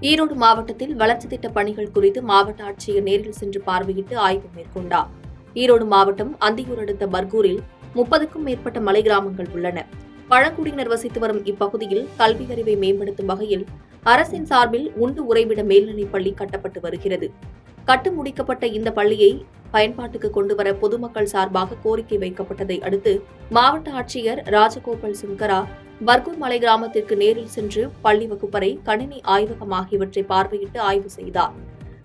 ஈரோடு மாவட்டத்தில் வளர்ச்சித் திட்டப் பணிகள் குறித்து மாவட்ட ஆட்சியர் நேரில் சென்று பார்வையிட்டு ஆய்வு மேற்கொண்டார். ஈரோடு மாவட்டம் அந்தியூர் அடுத்த பர்கூரில் 30க்கும் மேற்பட்ட மலை கிராமங்கள் உள்ளன. பழங்குடியினர் வசித்து வரும் இப்பகுதியில் கல்வி அறிவை மேம்படுத்தும் வகையில் அரசின் சார்பில் உண்டு உறைவிட மேல்நிலைப் பள்ளி கட்டப்பட்டு வருகிறது. கட்டு முடிக்கப்பட்ட இந்த பள்ளியை பயன்பாட்டுக்கு கொண்டுவர பொதுமக்கள் சார்பாக கோரிக்கை வைக்கப்பட்டதை அடுத்து மாவட்ட ஆட்சியர் ராஜகோபால் சுங்கரா பர்கூர் மலை கிராமத்திற்கு நேரில் சென்று பள்ளி வகுப்பறை, கணினி ஆய்வகம் ஆகியவற்றை பார்வையிட்டு ஆய்வு செய்தார்.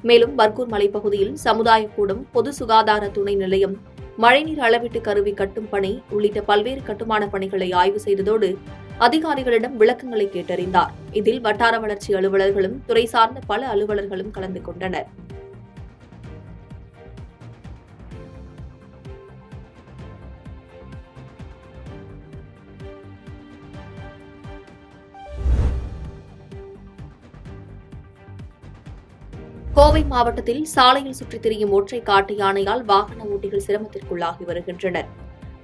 மேலும் பர்கூர் மலைப்பகுதியில் சமுதாய கூடம், பொது சுகாதார துணை நிலையம், மழைநீர் அளவீட்டு கருவி கட்டும் பணி உள்ளிட்ட பல்வேறு கட்டுமான பணிகளை ஆய்வு செய்ததோடு அதிகாரிகளிடம் விளக்கங்களை கேட்டறிந்தார். இதில் வட்டார வளர்ச்சி அலுவலர்களும் துறை சார்ந்த பல அலுவலர்களும் கலந்து கொண்டனர். கோவை மாவட்டத்தில் சாலையில் சுற்றித் திரியும் ஒற்றை காட்டு யானையால் வாகன ஓட்டிகள் சிரமத்திற்குள்ளாகி வருகின்றனர்.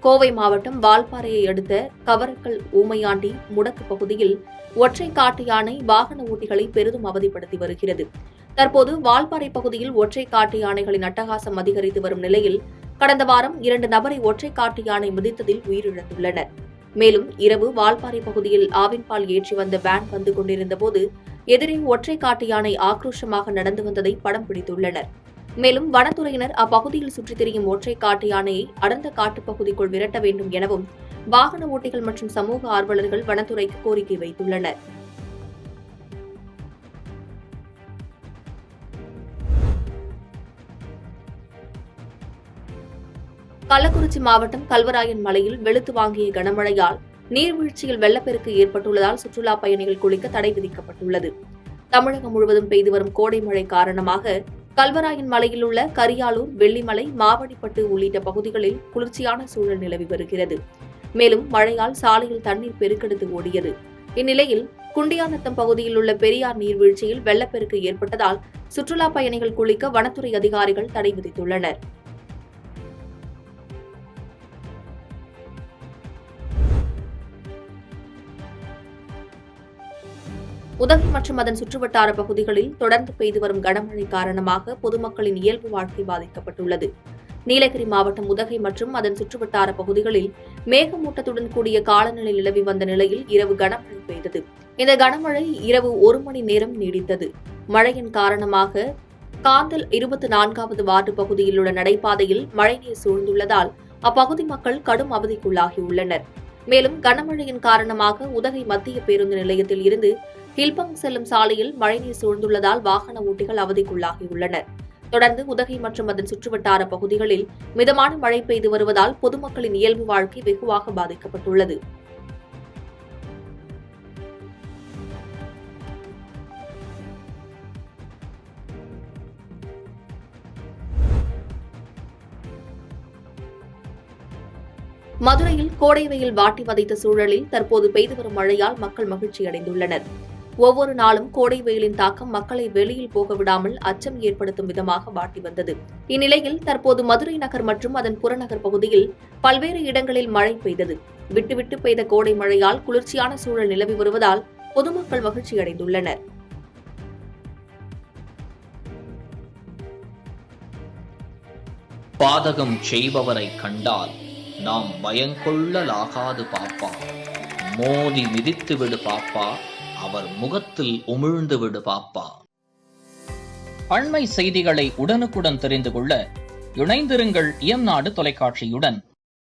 கோவை மாவட்டம் வால்பாறையை அடுத்த கவரக்கல், ஊமையாண்டி, முடக்கு பகுதியில் ஒற்றை காட்டு யானை வாகன ஓட்டிகளை பெரிதும் அவதிப்படுத்தி வருகிறது. தற்போது வால்பாறை பகுதியில் ஒற்றை காட்டு யானைகளின் அட்டகாசம் அதிகரித்து வரும் நிலையில் கடந்த வாரம் 2 நபரை ஒற்றை காட்டு யானை மிதித்ததில் உயிரிழந்துள்ளனர். மேலும் இரவு வால்பாறை பகுதியில் ஆவின்பால் ஏற்றி வந்த வேன் வந்து கொண்டிருந்தபோது எதிரே ஒற்றை காட்டு யானை ஆக்ரோஷமாக நடந்து வந்ததை படம் பிடித்துள்ளனர். மேலும் வனத்துறையினர் அப்பகுதியில் சுற்றித் திரியும் ஒற்றை காட்டு யானையை அடர்ந்த காட்டுப்பகுதிக்குள் விரட்ட வேண்டும் எனவும் வாகன ஓட்டிகள் மற்றும் சமூக ஆர்வலர்கள் வனத்துறைக்கு கோரிக்கை வைத்துள்ளனர். கள்ளக்குறிச்சி மாவட்டம் கல்வராயன் மலையில் வெளுத்து வாங்கிய கனமழையால் நீர்வீழ்ச்சியில் வெள்ளப்பெருக்கு ஏற்பட்டுள்ளதால் சுற்றுலா பயணிகள் குளிக்க தடை விதிக்கப்பட்டுள்ளது. தமிழகம் முழுவதும் பெய்து வரும் கோடை மழை காரணமாக கல்வராயன் மலையில் உள்ள கரியாலூர், வெள்ளிமலை, மாவடிப்பட்டு உள்ளிட்ட பகுதிகளில் குளிர்ச்சியான சூழல் நிலவி வருகிறது. மேலும் மழையால் சாலையில் தண்ணீர் பெருக்கெடுத்து ஓடியது. இந்நிலையில் குண்டியாநத்தம் பகுதியில் உள்ள பெரியார் நீர்வீழ்ச்சியில் வெள்ளப்பெருக்கு ஏற்பட்டதால் சுற்றுலா பயணிகள் குளிக்க வனத்துறை அதிகாரிகள் தடை விதித்துள்ளனர். உதகை மற்றும் அதன் சுற்றுவட்டார பகுதிகளில் தொடர்ந்து பெய்து வரும் கனமழை காரணமாக பொதுமக்களின் இயல்பு வாழ்க்கை பாதிக்கப்பட்டுள்ளது. நீலகிரி மாவட்டம் உதகை மற்றும் அதன் சுற்றுவட்டார பகுதிகளில் மேகமூட்டத்துடன் கூடிய காலநிலை நிலவி வந்த நிலையில் இரவு கனமழை பெய்தது. இந்த கனமழை இரவு 1 மணி நேரம் நீடித்தது. மழையின் காரணமாக காந்தல் 24வது வார்டு பகுதியில் உள்ள நடைபாதையில் மழைநீர் சூழ்ந்துள்ளதால் அப்பகுதி மக்கள் கடும் அவதிக்குள்ளாகியுள்ளனர். மேலும் கனமழையின் காரணமாக உதகை மத்திய பேருந்து நிலையத்தில் இருந்து ஹில்பங் செல்லும் சாலையில் மழைநீர் சூழ்ந்துள்ளதால் வாகன ஓட்டிகள் அவதிக்குள்ளாகியுள்ளனர். தொடர்ந்து உதகை மற்றும் அதன் சுற்றுவட்டார பகுதிகளில் மிதமான மழை பெய்து வருவதால் பொதுமக்களின் இயல்பு வாழ்க்கை வெகுவாக பாதிக்கப்பட்டுள்ளது. மதுரையில் கோடை வெயில் வாட்டி வதைத்த சூழலில் தற்போது பெய்து வரும் மழையால் மக்கள் மகிழ்ச்சியடைந்துள்ளனர். ஒவ்வொரு நாளும் கோடை வெயிலின் தாக்கம் மக்களை வெளியில் போக விடாமல் அச்சம் ஏற்படுத்தும் விதமாக வாட்டி வந்தது. இந்நிலையில் தற்போது மதுரை நகர் மற்றும் அதன் புறநகர் பகுதியில் பல்வேறு இடங்களில் மழை பெய்தது. விட்டுவிட்டு பெய்த கோடை மழையால் குளிர்ச்சியான சூழல் நிலவி வருவதால் பொதுமக்கள் மகிழ்ச்சியடைந்துள்ளனர். பாதகம் செய்பவரை கண்டால் நாம் பயங்கொள்ளலாகாது பாப்பா, மோதி மிதித்து விடு பாப்பா, அவர் முகத்தில் உமிழ்ந்து விடு பாப்பா. அண்மை செய்திகளை உடனுக்குடன் தெரிந்து கொள்ள இணைந்திருங்கள் இயம்நாடு தொலைக்காட்சியுடன்.